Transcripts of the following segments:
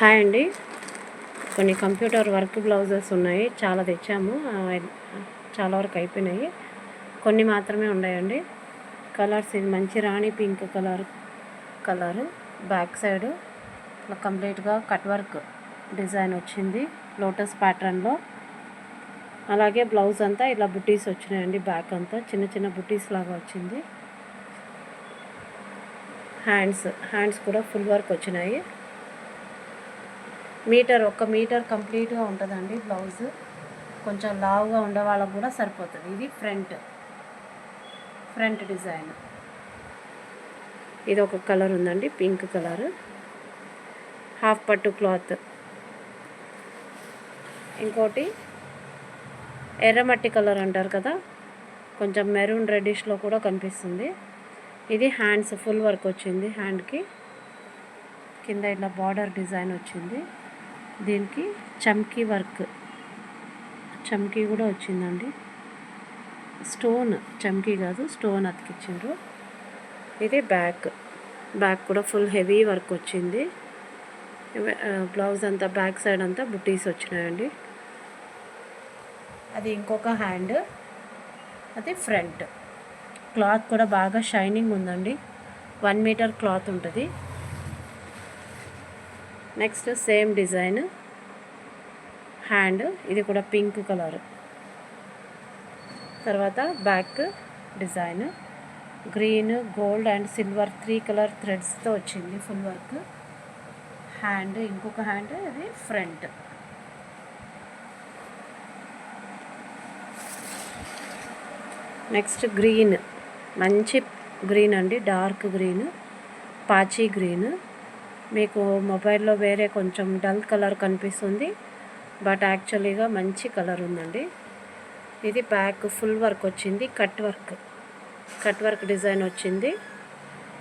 Hi అండి. కొన్ని computer work blouses ఉన్నాయి, చాలా తెచ్చాము. చాలా వరకు అయిపోయినాయి, కొన్ని మాత్రమే ఉన్నాయండి. కలర్స్ ఇది మంచి రాణి పింక్ కలరు బ్యాక్ సైడ్ ఇట్లా కంప్లీట్గా కట్ వర్క్ డిజైన్ వచ్చింది లోటస్ ప్యాటర్న్లో. అలాగే బ్లౌజ్ అంతా ఇలా బుటీస్ వచ్చినాయండి, బ్యాక్ అంతా చిన్న చిన్న బుటీస్ లాగా వచ్చింది. హ్యాండ్స్ కూడా ఫుల్ వర్క్ వచ్చినాయి. ఒక మీటర్ కంప్లీట్గా ఉంటుందండి బ్లౌజ్. కొంచెం లావుగా ఉండే వాళ్ళకు కూడా సరిపోతుంది. ఇది ఫ్రంట్ డిజైన్. ఇది ఒక కలర్ ఉందండి, పింక్ కలర్, హాఫ్ పట్టు క్లాత్. ఇంకోటి ఎర్రమట్టి కలర్ అంటారు కదా, కొంచెం మెరూన్ రెడ్డిష్లో కూడా కనిపిస్తుంది. ఇది హ్యాండ్స్ ఫుల్ వర్క్ వచ్చింది. హ్యాండ్కి కింద ఇట్లా బార్డర్ డిజైన్ వచ్చింది. దీనికి చమ్కీ కూడా వచ్చిందండి. చమ్కీ కాదు, స్టోన్ అతికిచ్చారు. ఇది బ్యాక్ కూడా ఫుల్ హెవీ వర్క్ వచ్చింది. బ్లౌజ్ అంతా బ్యాక్ సైడ్ అంతా బుటీస్ వచ్చినాయండి. అది ఇంకొక హ్యాండ్, అది ఫ్రంట్. క్లాత్ కూడా బాగా షైనింగ్ ఉందండి. 1 మీటర్ క్లాత్ ఉంటుంది. నెక్స్ట్ సేమ్ డిజైన్ హ్యాండ్, ఇది కూడా పింక్ కలర్. తర్వాత back design green, gold and silver 3 colour థ్రెడ్స్తో వచ్చింది ఫుల్ వర్క్. హ్యాండ్ ఇంకొక హ్యాండ్, ఇది ఫ్రంట్. నెక్స్ట్ గ్రీన్, మంచి గ్రీన్ అండి, డార్క్ గ్రీన్, పాచీ గ్రీన్. మీకు మొబైల్లో వేరే కొంచెం డల్ కలర్ కనిపిస్తుంది, బట్ యాక్చువల్లీగా మంచి కలర్ ఉందండి. ఇది బ్యాక్ ఫుల్ వర్క్ వచ్చింది, కట్ వర్క్ డిజైన్ వచ్చింది.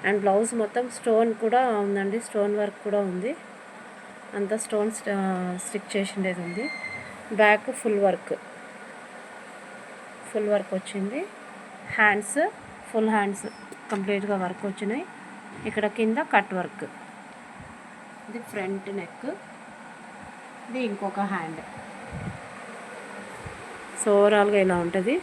అండ్ బ్లౌజ్ మొత్తం స్టోన్ కూడా ఉందండి, స్టోన్ వర్క్ కూడా ఉంది. అంతా స్టోన్ స్టిక్ చేసిండేది ఉంది. బ్యాక్ ఫుల్ వర్క్ వచ్చింది. ఫుల్ హ్యాండ్స్ కంప్లీట్గా వర్క్ వచ్చినాయి. ఇక్కడ కింద కట్ వర్క్. ఇది ఫ్రంట్ నెక్, ఇది ఇంకొక హ్యాండ్. సో ఓవరాల్గా ఇలా ఉంటుంది.